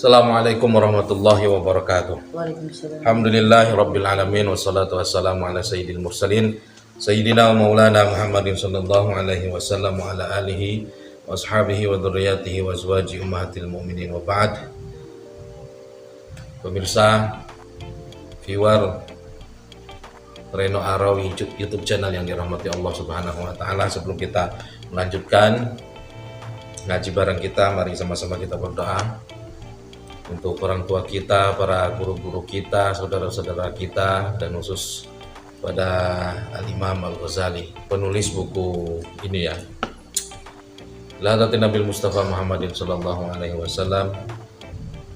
Assalamualaikum warahmatullahi wabarakatuh. Waalaikumsalam. Alhamdulillahi rabbil alamin wassalatu wassalamu ala sayyidil mursalin sayyidina wa maulana Muhammadin sallallahu alaihi wasallam wa ala alihi wa ashabihi wa dzurriyyatihi wa azwaji ummahatil mu'minin wa ba'd. Pemirsa, viewer Reno Arawi YouTube channel yang dirahmati Allah Subhanahu wa taala, sebelum kita melanjutkan ngaji bareng kita, mari sama-sama kita berdoa untuk orang tua kita, para guru-guru kita, saudara-saudara kita, dan khusus pada Al-Imam Al-Ghazali, penulis buku ini ya, Lahadatin Nabil Mustafa Muhammadin sallallahu alaihi wasallam,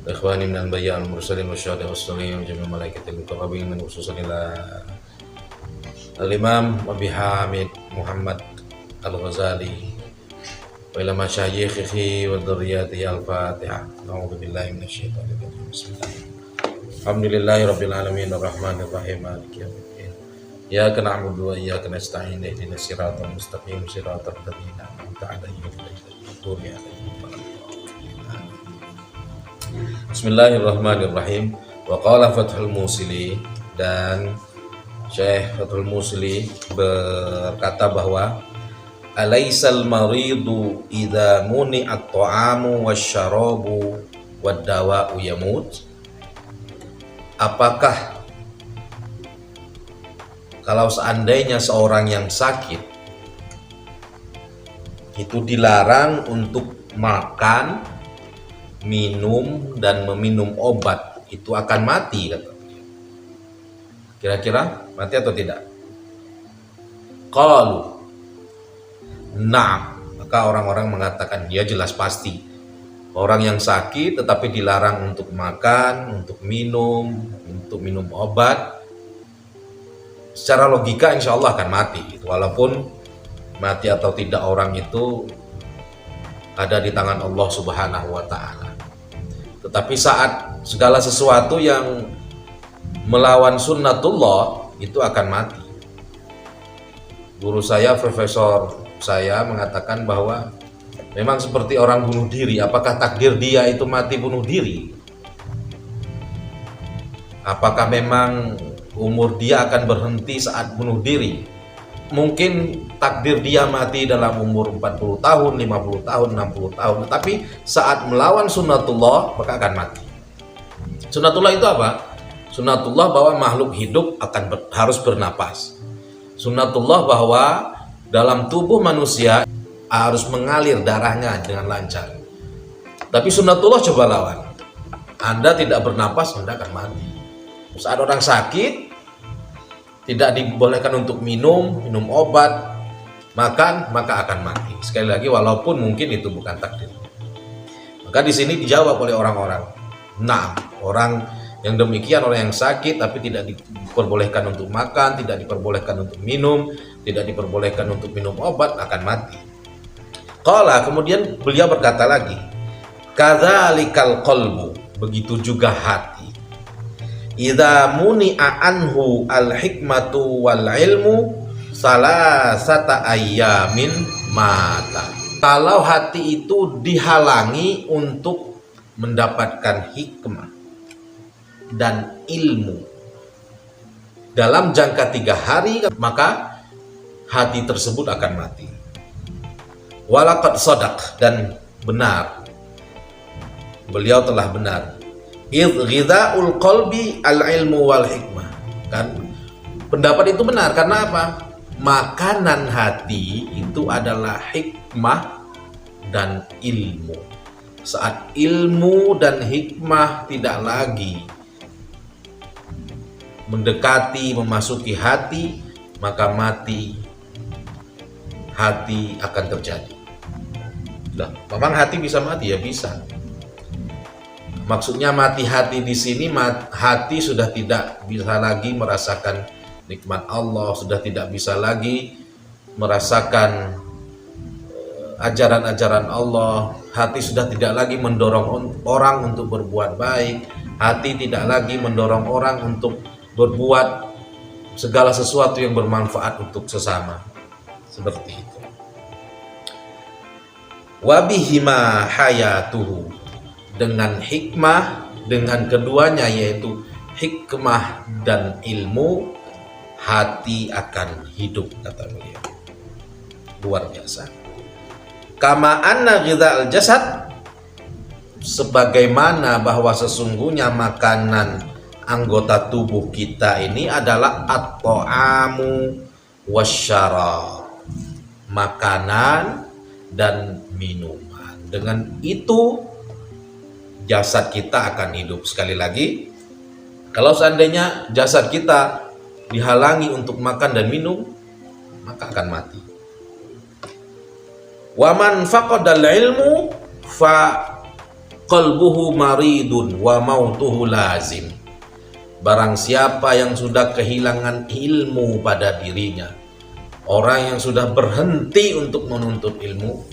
ikhwani minal anbiya wal mursalin wasyuhada was-shalihin wa jami'il malaikatil muqarrabin, min khususan ila Al-Imam Abi Hamid Muhammad Al-Ghazali wa ila masyayikhihi wa dzurriyyatihi. Al-Fatihah. A'udzu billahi minasyaitonir rajim. Bismillahirrahmanirrahim. Alhamdulillahi rabbil alamin arrahmanir rahim maliki yaumiddin. Iyyaka na'budu wa iyyaka nasta'in ihdinas siratal mustaqim siratal ladzina an'amta 'alaihim ghairil maghdubi 'alaihim waladdallin. Bismillahirrahmanirrahim. Wa qala Fathul Musili, dan Syekh Fathul Musili berkata bahwa alaisal maridu idza muni'at ta'amu wasyarabu wad-dawa'u yamut. Apakah kalau seandainya seorang yang sakit itu dilarang untuk makan, minum, dan meminum obat, itu akan mati, kata. Kira-kira mati atau tidak? Qalu nah, maka orang-orang mengatakan ya jelas pasti. Orang yang sakit tetapi dilarang untuk makan, untuk minum obat, secara logika insya Allah akan mati. Walaupun mati atau tidak orang itu ada di tangan Allah Subhanahu wa ta'ala. Tetapi saat segala sesuatu yang melawan sunnatullah itu akan mati. Guru saya, profesor saya mengatakan bahwa memang seperti orang bunuh diri. Apakah takdir dia itu mati bunuh diri? Apakah memang umur dia akan berhenti saat bunuh diri? Mungkin takdir dia mati dalam umur 40 tahun, 50 tahun, 60 tahun. Tetapi saat melawan sunnatullah maka akan mati. Sunnatullah itu apa? Sunnatullah bahwa makhluk hidup harus bernapas. Sunnatullah bahwa dalam tubuh manusia harus mengalir darahnya dengan lancar. Tapi sunnatullah coba lawan. Anda tidak bernapas, Anda akan mati. Saat orang sakit, tidak dibolehkan untuk minum obat, makan, maka akan mati. Sekali lagi, walaupun mungkin itu bukan takdir. Maka di sini dijawab oleh orang-orang. Nah, orang yang demikian, orang yang sakit tapi tidak diperbolehkan untuk makan, tidak diperbolehkan untuk minum, tidak diperbolehkan untuk minum obat, akan mati. Qala, kemudian beliau berkata lagi, kadzalikal qalbu, begitu juga hati. Idza muni'a anhu al-hikmatu wal ilmu salasata ayyamin mata. Kalau hati itu dihalangi untuk mendapatkan hikmah dan ilmu dalam jangka 3 hari, maka hati tersebut akan mati. Walaqad sadaq, dan benar, beliau telah benar. Ghidha'ul qalbi al-ilmu wal hikmah. Kan pendapat itu benar karena apa? Makanan hati itu adalah hikmah dan ilmu. Saat ilmu dan hikmah tidak lagi mendekati, memasuki hati, maka hati akan terjadi. Lah, memang hati bisa mati ya, bisa. Maksudnya mati hati di sini, hati sudah tidak bisa lagi merasakan nikmat Allah, sudah tidak bisa lagi merasakan ajaran-ajaran Allah. Hati sudah tidak lagi mendorong orang untuk berbuat baik. Hati tidak lagi mendorong orang untuk berbuat segala sesuatu yang bermanfaat untuk sesama. Seperti itu. Wabihima hayatuhu, dengan hikmah, dengan keduanya yaitu hikmah dan ilmu, hati akan hidup, kata beliau. Luar biasa. Kama anna ghidha'al jasad, sebagaimana bahwa sesungguhnya makanan anggota tubuh kita ini adalah at-ta'amu wasyarab, makanan dan minuman. Dengan itu jasad kita akan hidup. Sekali lagi, kalau seandainya jasad kita dihalangi untuk makan dan minum, maka akan mati. Wa man faqadal ilmu fa qalbuhu maridun wa mautuhu lazim. Barang siapa yang sudah kehilangan ilmu pada dirinya, orang yang sudah berhenti untuk menuntut ilmu,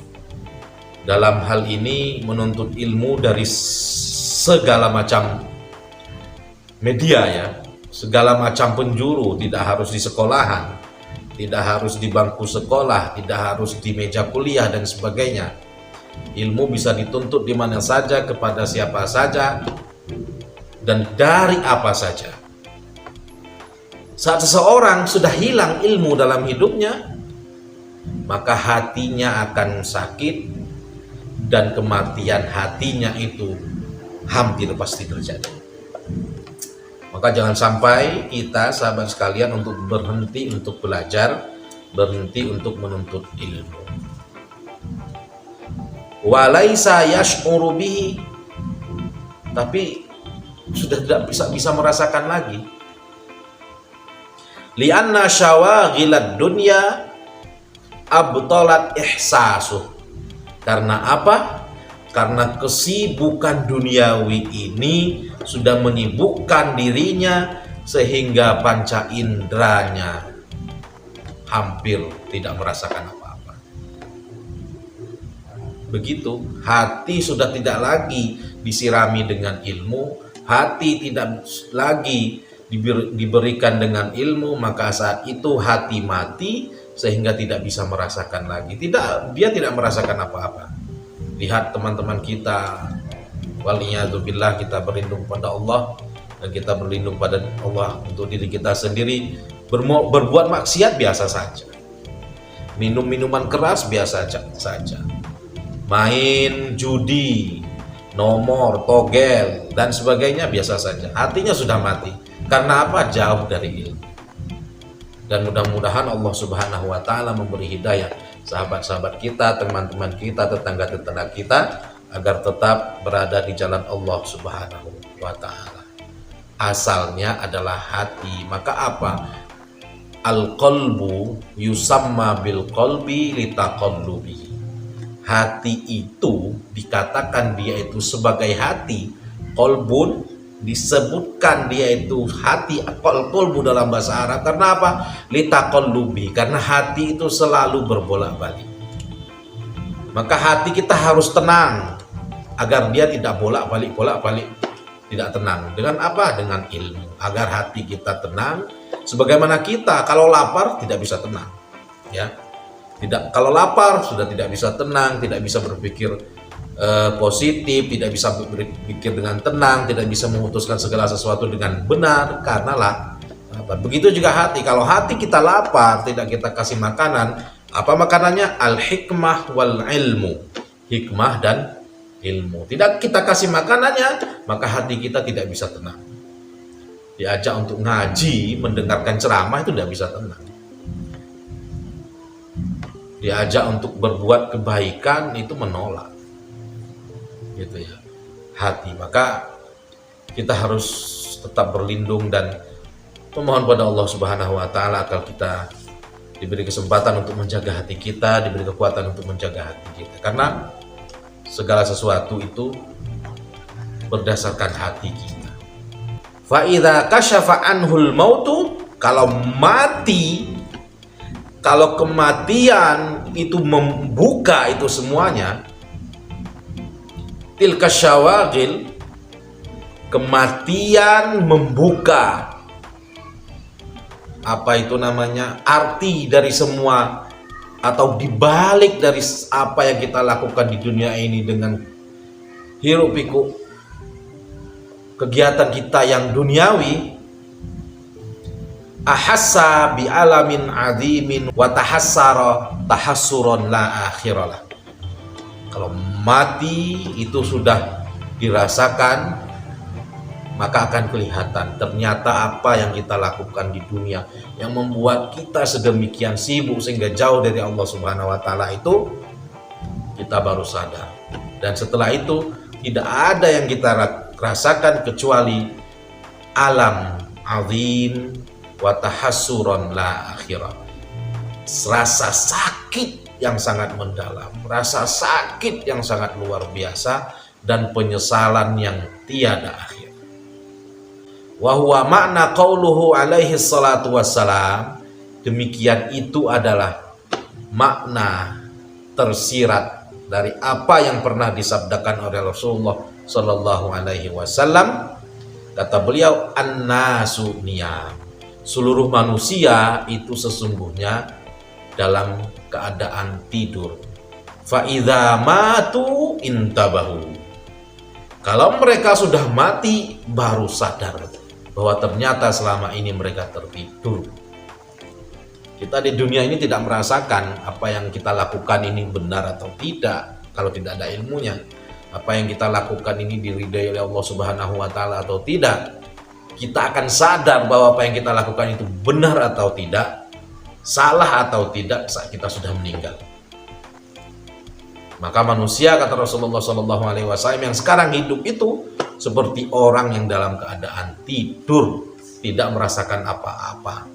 dalam hal ini menuntut ilmu dari segala macam media ya, segala macam penjuru, tidak harus di sekolahan, tidak harus di bangku sekolah, tidak harus di meja kuliah dan sebagainya. Ilmu bisa dituntut di mana saja, kepada siapa saja, dan dari apa saja. Saat seseorang sudah hilang ilmu dalam hidupnya, maka hatinya akan sakit dan kematian hatinya itu hampir pasti terjadi. Maka jangan sampai kita, sahabat sekalian, untuk berhenti untuk belajar, berhenti untuk menuntut ilmu. Walaisa yash'uru bihi, tapi sudah tidak bisa merasakan lagi. Lianna syawaghilad dunya abtalat ihsasuh. Karena apa? Karena kesibukan duniawi ini sudah menyibukkan dirinya sehingga panca inderanya hampir tidak merasakan apa-apa. Begitu, hati sudah tidak lagi disirami dengan ilmu, hati tidak lagi diberikan dengan ilmu, maka saat itu hati mati sehingga tidak bisa merasakan lagi. Dia tidak merasakan apa-apa. Lihat teman-teman kita, waliyadzubillah, kita berlindung pada Allah dan kita berlindung pada Allah untuk diri kita sendiri. Berbuat maksiat biasa saja, minum minuman keras biasa saja, main judi, nomor, togel dan sebagainya biasa saja. Hatinya sudah mati. Karena apa? Jauh dari ilmu. Dan mudah-mudahan Allah Subhanahu wa Ta'ala memberi hidayah sahabat-sahabat kita, teman-teman kita, tetangga-tetangga kita, agar tetap berada di jalan Allah Subhanahu wa Ta'ala. Asalnya adalah hati. Maka apa? Al-qalbu yusamma bil qalbi litaqallubi. Hati itu dikatakan dia itu sebagai hati. Qalbun disebutkan dia itu hati, qalbu dalam bahasa Arab. Karena apa? Litaqallubi, karena hati itu selalu berbolak-balik. Maka hati kita harus tenang agar dia tidak bolak-balik, tidak tenang. Dengan apa? Dengan ilmu. Agar hati kita tenang, sebagaimana kita kalau lapar tidak bisa tenang, ya. Tidak, kalau lapar sudah tidak bisa tenang, tidak bisa berpikir positif, tidak bisa berpikir dengan tenang, tidak bisa memutuskan segala sesuatu dengan benar karena lapar. Begitu juga hati. Kalau hati kita lapar, tidak kita kasih makanan, apa makanannya? Al-hikmah wal ilmu. Hikmah dan ilmu. Tidak kita kasih makanannya, maka hati kita tidak bisa tenang. Diajak untuk ngaji, mendengarkan ceramah itu tidak bisa tenang. Diajak untuk berbuat kebaikan itu menolak. Gitu ya, hati. Maka kita harus tetap berlindung dan memohon pada Allah Subhanahu wa Ta'ala agar kita diberi kesempatan untuk menjaga hati kita, diberi kekuatan untuk menjaga hati kita, karena segala sesuatu itu berdasarkan hati kita. Fa idza kashafa anhul mautu, kalau mati, kalau kematian itu membuka itu semuanya, tilka syawagil, kematian membuka apa itu namanya, arti dari semua atau dibalik dari apa yang kita lakukan di dunia ini dengan hirup pikuk kegiatan kita yang duniawi, ahassa bi alamin azimin wa tahassara tahassuron la akhiralah. Kalau mati itu sudah dirasakan, maka akan kelihatan ternyata apa yang kita lakukan di dunia yang membuat kita sedemikian sibuk sehingga jauh dari Allah Subhanahu wa taala itu, kita baru sadar. Dan setelah itu tidak ada yang kita rasakan kecuali alam azim wa tahassuron la akhirah. Rasa sakit yang sangat mendalam, rasa sakit yang sangat luar biasa, dan penyesalan yang tiada akhir. Wa huwa makna qauluhu alaihi salatu wassalam. Demikian itu adalah makna tersirat dari apa yang pernah disabdakan oleh Rasulullah Sallallahu Alaihi Wasallam. Kata beliau, an-nasu niyam, seluruh manusia itu sesungguhnya dalam keadaan tidur. Fa idza matu intabahu, kalau mereka sudah mati baru sadar bahwa ternyata selama ini mereka tertidur. Kita di dunia ini tidak merasakan apa yang kita lakukan ini benar atau tidak kalau tidak ada ilmunya. Apa yang kita lakukan ini diridai oleh Allah Subhanahu wa taala atau tidak. Kita akan sadar bahwa apa yang kita lakukan itu benar atau tidak, salah atau tidak saat kita sudah meninggal. Maka manusia, kata Rasulullah SAW, yang sekarang hidup itu seperti orang yang dalam keadaan tidur, tidak merasakan apa-apa.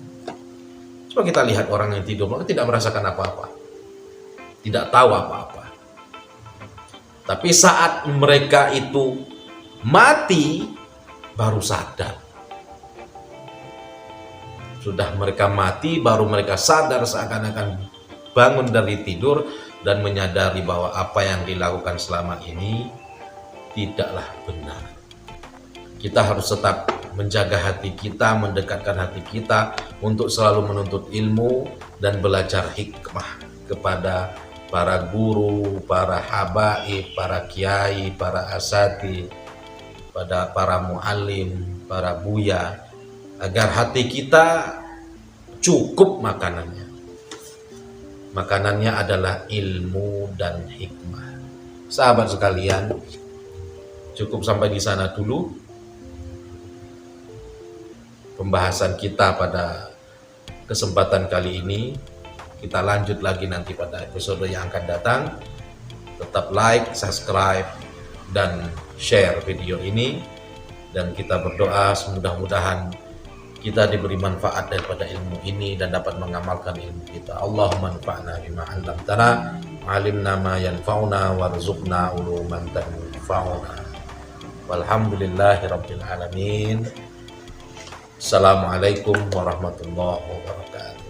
Coba kita lihat orang yang tidur, maka tidak merasakan apa-apa, tidak tahu apa-apa. Tapi saat mereka itu mati, baru sadar. Sudah mereka mati, baru mereka sadar, seakan-akan bangun dari tidur dan menyadari bahwa apa yang dilakukan selama ini tidaklah benar. Kita harus tetap menjaga hati kita, mendekatkan hati kita untuk selalu menuntut ilmu dan belajar hikmah kepada para guru, para habaib, para kiai, para asati, pada para muallim, para buya, agar hati kita cukup makanannya. Makanannya adalah ilmu dan hikmah. Sahabat sekalian, cukup sampai di sana dulu pembahasan kita pada kesempatan kali ini. Kita lanjut lagi nanti pada episode yang akan datang. Tetap like, subscribe, dan share video ini. Dan kita berdoa mudah-mudahan kita diberi manfaat daripada ilmu ini dan dapat mengamalkan ilmu kita. Allahumma anfa'na bima 'allamtana, 'allimna ma yanfa'una, warzuqna uluman tanfa'una. Walhamdulillahirabbil alamin. Assalamualaikum warahmatullahi wabarakatuh.